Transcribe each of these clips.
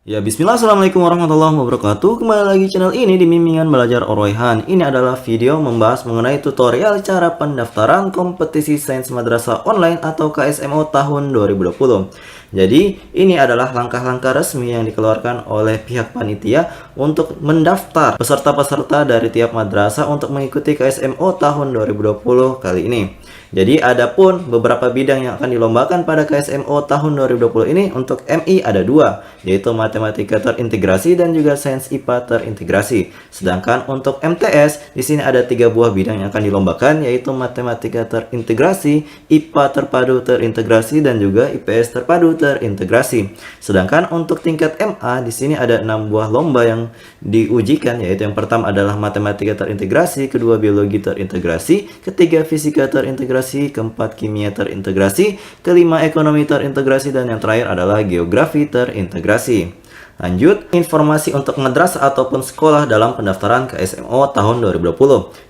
Ya, bismillah, assalamualaikum warahmatullahi wabarakatuh. Kembali lagi channel ini di Bimbingan Belajar Oroyhan. Ini adalah video membahas mengenai tutorial cara pendaftaran kompetisi sains madrasah online atau KSMO tahun 2020. Jadi, ini adalah langkah-langkah resmi yang dikeluarkan oleh pihak panitia untuk mendaftar peserta-peserta dari tiap madrasah untuk mengikuti KSMO tahun 2020 kali ini. Jadi ada pun beberapa bidang yang akan dilombakan pada KSMO tahun 2020 ini. Untuk MI ada dua, yaitu matematika terintegrasi dan juga sains IPA terintegrasi. Sedangkan untuk MTS di sini ada 3 buah bidang yang akan dilombakan, yaitu matematika terintegrasi, IPA terpadu terintegrasi, dan juga IPS terpadu terintegrasi. Sedangkan untuk tingkat MA di sini ada 6 buah lomba yang diujikan, yaitu yang pertama adalah matematika terintegrasi, kedua biologi terintegrasi, ketiga fisika terintegrasi, keempat kimia terintegrasi, kelima ekonomi terintegrasi, dan yang terakhir adalah geografi terintegrasi. Lanjut, informasi untuk madrasah ataupun sekolah dalam pendaftaran KSMO tahun 2020.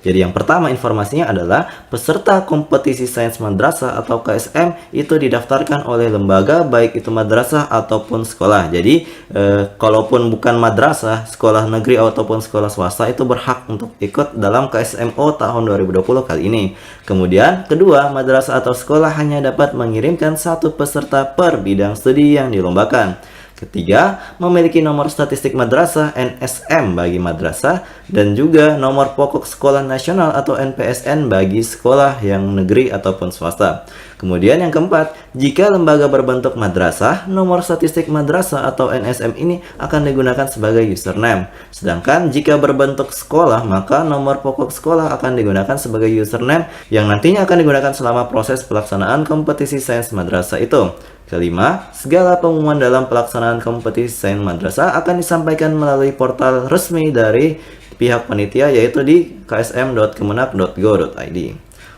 Jadi yang pertama informasinya adalah peserta kompetisi sains madrasah atau KSM itu didaftarkan oleh lembaga baik itu madrasah ataupun sekolah. Jadi kalaupun bukan madrasah, sekolah negeri ataupun sekolah swasta itu berhak untuk ikut dalam KSMO tahun 2020 kali ini. Kemudian kedua, madrasah atau sekolah hanya dapat mengirimkan 1 peserta per bidang studi yang dilombakan. Ketiga, memiliki nomor statistik madrasah NSM bagi madrasah dan juga nomor pokok sekolah nasional atau NPSN bagi sekolah yang negeri ataupun swasta. Kemudian yang keempat, jika lembaga berbentuk madrasah, nomor statistik madrasah atau NSM ini akan digunakan sebagai username. Sedangkan jika berbentuk sekolah, maka nomor pokok sekolah akan digunakan sebagai username yang nantinya akan digunakan selama proses pelaksanaan kompetisi sains madrasah itu. Kelima, segala pengumuman dalam pelaksanaan kompetisi sains madrasah akan disampaikan melalui portal resmi dari pihak panitia, yaitu di ksm.kemenak.go.id.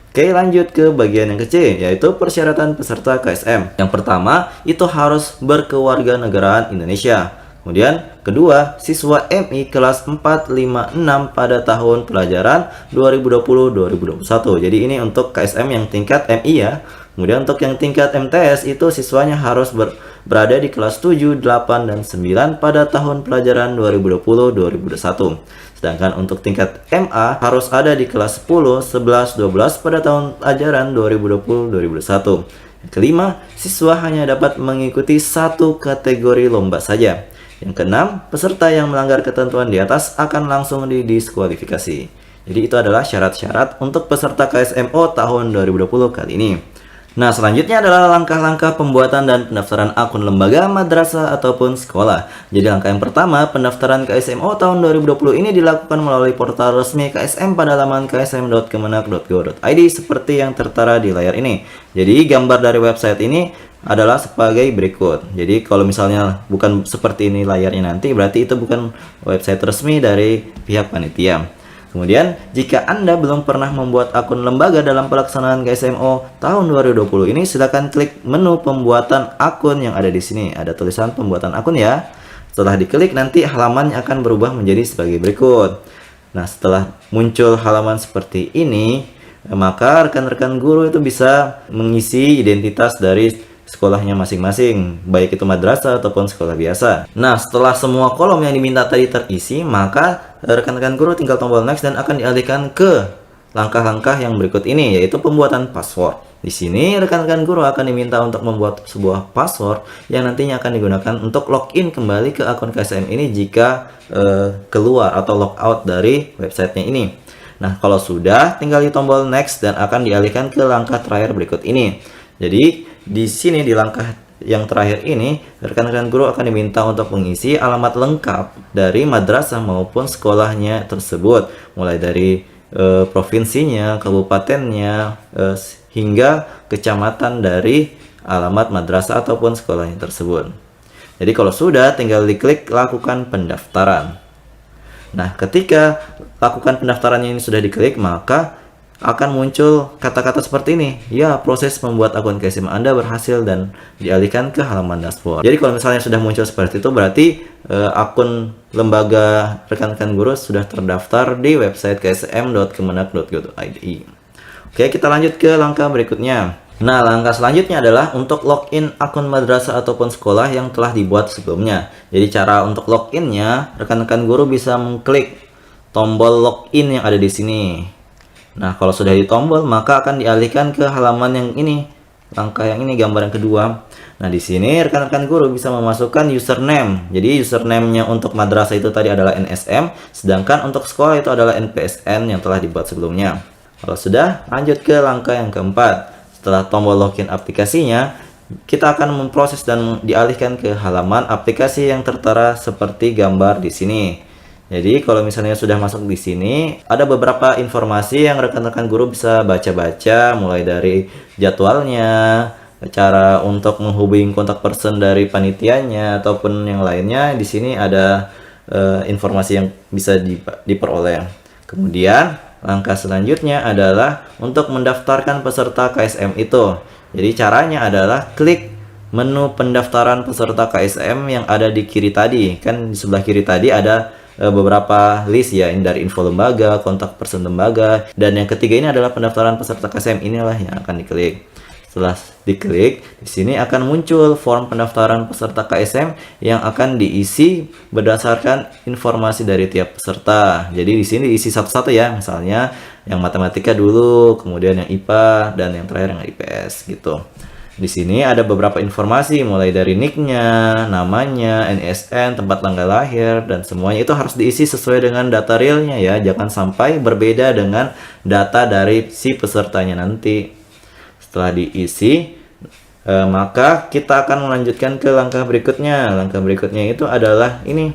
Oke, lanjut ke bagian yang kecil, yaitu persyaratan peserta KSM. Yang pertama, itu harus berkewarganegaraan Indonesia. Kemudian, kedua, siswa MI kelas 4, 5, 6 pada tahun pelajaran 2020-2021. Jadi ini untuk KSM yang tingkat MI ya. Kemudian untuk yang tingkat MTS itu siswanya harus berada di kelas 7, 8, dan 9 pada tahun pelajaran 2020-2021. Sedangkan untuk tingkat MA harus ada di kelas 10, 11, 12 pada tahun ajaran 2020-2021. Yang kelima, siswa hanya dapat mengikuti 1 kategori lomba saja. Yang keenam, peserta yang melanggar ketentuan di atas akan langsung didiskualifikasi. Jadi itu adalah syarat-syarat untuk peserta KSMO tahun 2020 kali ini. Nah, selanjutnya adalah langkah-langkah pembuatan dan pendaftaran akun lembaga, madrasah, ataupun sekolah. Jadi langkah yang pertama, pendaftaran KSMO tahun 2020 ini dilakukan melalui portal resmi KSM pada laman ksm.kemenak.go.id seperti yang tertera di layar ini. Jadi gambar dari website ini adalah sebagai berikut. Jadi kalau misalnya bukan seperti ini layarnya nanti, berarti itu bukan website resmi dari pihak panitia. Kemudian, jika Anda belum pernah membuat akun lembaga dalam pelaksanaan KSMO tahun 2020 ini, silakan klik menu pembuatan akun yang ada di sini. Ada tulisan pembuatan akun ya. Setelah diklik, nanti halamannya akan berubah menjadi sebagai berikut. Nah, setelah muncul halaman seperti ini, maka rekan-rekan guru itu bisa mengisi identitas dari sekolahnya masing-masing, baik itu madrasah ataupun sekolah biasa. Nah, setelah semua kolom yang diminta tadi terisi, maka rekan-rekan guru tinggal tombol next dan akan dialihkan ke langkah-langkah yang berikut ini, yaitu pembuatan password. Di sini rekan-rekan guru akan diminta untuk membuat sebuah password yang nantinya akan digunakan untuk login kembali ke akun KSM ini jika keluar atau logout dari websitenya ini. Nah, kalau sudah, tinggal di tombol next dan akan dialihkan ke langkah terakhir berikut ini. Jadi di sini di langkah yang terakhir ini, rekan-rekan guru akan diminta untuk mengisi alamat lengkap dari madrasah maupun sekolahnya tersebut, mulai dari provinsinya, kabupatennya, hingga kecamatan dari alamat madrasah ataupun sekolahnya tersebut. Jadi kalau sudah, tinggal diklik lakukan pendaftaran. Nah, ketika lakukan pendaftarannya ini sudah diklik, maka akan muncul kata-kata seperti ini. Ya, proses membuat akun KSM Anda berhasil dan dialihkan ke halaman dashboard. Jadi kalau misalnya sudah muncul seperti itu, berarti akun lembaga rekan-rekan guru sudah terdaftar di website ksm.kemenak.go.id. Oke, kita lanjut ke langkah berikutnya. Nah, langkah selanjutnya adalah untuk login akun madrasah ataupun sekolah yang telah dibuat sebelumnya. Jadi cara untuk loginnya, rekan-rekan guru bisa mengklik tombol login yang ada di sini. Nah, kalau sudah ditombol, maka akan dialihkan ke halaman yang ini. Langkah yang ini, gambar yang kedua. Nah, di sini rekan-rekan guru bisa memasukkan username. Jadi username-nya untuk madrasah itu tadi adalah NSM, sedangkan untuk sekolah itu adalah NPSN yang telah dibuat sebelumnya. Kalau sudah, lanjut ke langkah yang keempat. Setelah tombol login aplikasinya, kita akan memproses dan dialihkan ke halaman aplikasi yang tertera seperti gambar di sini. Jadi kalau misalnya sudah masuk di sini, ada beberapa informasi yang rekan-rekan guru bisa baca-baca, mulai dari jadwalnya, cara untuk menghubungi kontak person dari panitianya ataupun yang lainnya. Di sini ada informasi yang bisa diperoleh. Kemudian langkah selanjutnya adalah untuk mendaftarkan peserta KSM itu. Jadi caranya adalah klik menu pendaftaran peserta KSM yang ada di kiri tadi. Kan di sebelah kiri tadi ada beberapa list ya, dari info lembaga, kontak person lembaga, dan yang ketiga ini adalah pendaftaran peserta KSM. Inilah yang akan diklik. Setelah diklik, di sini akan muncul form pendaftaran peserta KSM yang akan diisi berdasarkan informasi dari tiap peserta. Jadi di sini diisi satu-satu ya, misalnya yang matematika dulu, kemudian yang IPA, dan yang terakhir yang IPS gitu. Di sini ada beberapa informasi mulai dari nicknya, namanya, NSN, tempat tanggal lahir, dan semuanya itu harus diisi sesuai dengan data realnya ya. Jangan sampai berbeda dengan data dari si pesertanya nanti. Setelah diisi, maka kita akan melanjutkan ke langkah berikutnya. Langkah berikutnya itu adalah ini.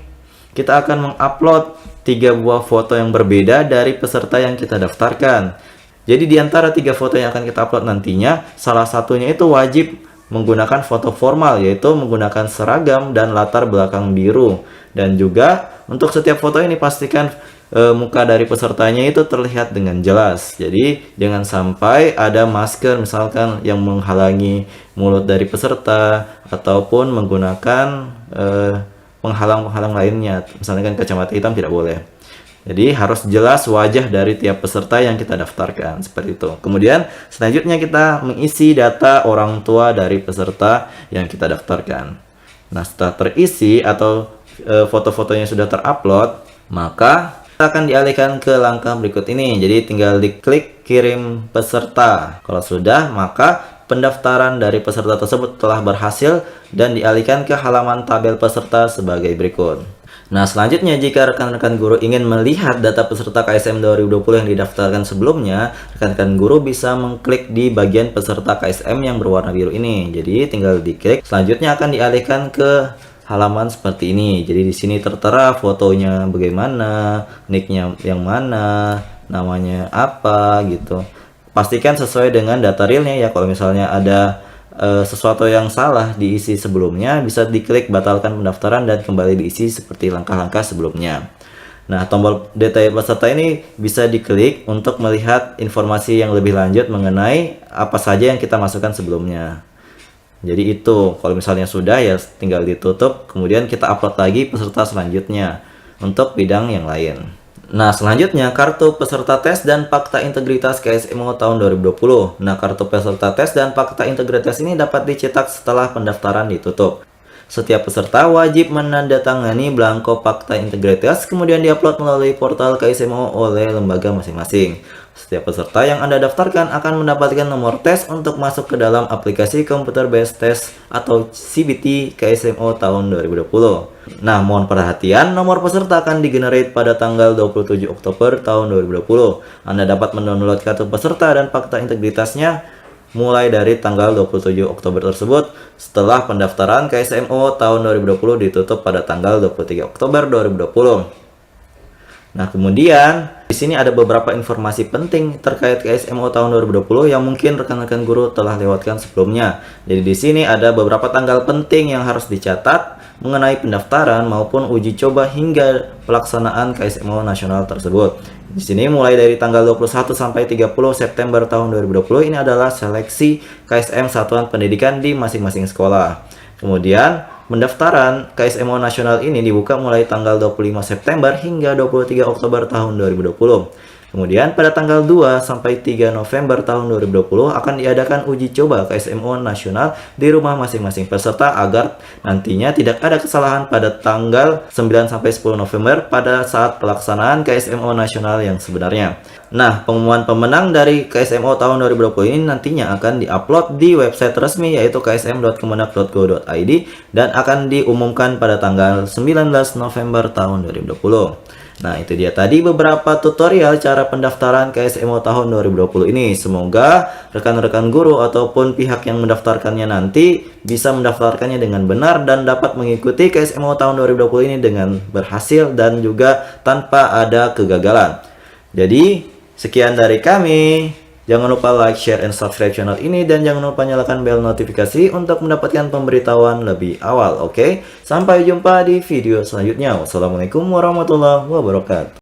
Kita akan mengupload 3 buah foto yang berbeda dari peserta yang kita daftarkan. Jadi di antara 3 foto yang akan kita upload nantinya, salah satunya itu wajib menggunakan foto formal, yaitu menggunakan seragam dan latar belakang biru. Dan juga untuk setiap foto ini pastikan muka dari pesertanya itu terlihat dengan jelas. Jadi jangan sampai ada masker misalkan yang menghalangi mulut dari peserta, ataupun menggunakan penghalang-penghalang lainnya. Misalnya kan kacamata hitam tidak boleh. Jadi harus jelas wajah dari tiap peserta yang kita daftarkan, seperti itu. Kemudian selanjutnya kita mengisi data orang tua dari peserta yang kita daftarkan. Nah, setelah terisi atau foto-fotonya sudah terupload, maka akan dialihkan ke langkah berikut ini. Jadi tinggal diklik kirim peserta. Kalau sudah, maka pendaftaran dari peserta tersebut telah berhasil dan dialihkan ke halaman tabel peserta sebagai berikut. Nah, selanjutnya jika rekan-rekan guru ingin melihat data peserta KSM 2020 yang didaftarkan sebelumnya, rekan-rekan guru bisa mengklik di bagian peserta KSM yang berwarna biru ini. Jadi tinggal diklik. Selanjutnya akan dialihkan ke halaman seperti ini. Jadi di sini tertera fotonya bagaimana, nicknya yang mana, namanya apa gitu. Pastikan sesuai dengan data realnya ya. Kalau misalnya ada sesuatu yang salah diisi sebelumnya, bisa diklik batalkan pendaftaran dan kembali diisi seperti langkah-langkah sebelumnya. Nah, tombol detail peserta ini bisa diklik untuk melihat informasi yang lebih lanjut mengenai apa saja yang kita masukkan sebelumnya. Jadi itu, kalau misalnya sudah ya tinggal ditutup, kemudian kita upload lagi peserta selanjutnya untuk bidang yang lain. Nah, selanjutnya kartu peserta tes dan fakta integritas KSMO tahun 2020. Nah, kartu peserta tes dan fakta integritas ini dapat dicetak setelah pendaftaran ditutup. Setiap peserta wajib menandatangani belangko fakta integritas, kemudian diupload melalui portal KSMO oleh lembaga masing-masing. Setiap peserta yang Anda daftarkan akan mendapatkan nomor tes untuk masuk ke dalam aplikasi Computer Based Test atau CBT KSMO tahun 2020. Nah, mohon perhatian, nomor peserta akan digenerate pada tanggal 27 Oktober tahun 2020. Anda dapat mendownload kartu peserta dan fakta integritasnya mulai dari tanggal 27 Oktober tersebut setelah pendaftaran KSMO tahun 2020 ditutup pada tanggal 23 Oktober 2020. Nah, kemudian di sini ada beberapa informasi penting terkait KSMO tahun 2020 yang mungkin rekan-rekan guru telah lewatkan sebelumnya. Jadi di sini ada beberapa tanggal penting yang harus dicatat mengenai pendaftaran maupun uji coba hingga pelaksanaan KSMO nasional tersebut. Di sini mulai dari tanggal 21 sampai 30 September tahun 2020 ini adalah seleksi KSM satuan pendidikan di masing-masing sekolah. Kemudian pendaftaran KSMO nasional ini dibuka mulai tanggal 25 September hingga 23 Oktober tahun 2020. Kemudian pada tanggal 2 sampai 3 November tahun 2020 akan diadakan uji coba KSMO nasional di rumah masing-masing peserta agar nantinya tidak ada kesalahan pada tanggal 9 sampai 10 November pada saat pelaksanaan KSMO nasional yang sebenarnya. Nah, pengumuman pemenang dari KSMO tahun 2020 ini nantinya akan diupload di website resmi yaitu ksm.kemenak.go.id dan akan diumumkan pada tanggal 19 November tahun 2020. Nah, itu dia tadi beberapa tutorial cara pendaftaran KSMO tahun 2020 ini. Semoga rekan-rekan guru ataupun pihak yang mendaftarkannya nanti bisa mendaftarkannya dengan benar dan dapat mengikuti KSMO tahun 2020 ini dengan berhasil dan juga tanpa ada kegagalan. Jadi, sekian dari kami. Jangan lupa like, share, and subscribe channel ini. Dan jangan lupa nyalakan bel notifikasi untuk mendapatkan pemberitahuan lebih awal. Oke? Sampai jumpa di video selanjutnya. Wassalamualaikum warahmatullahi wabarakatuh.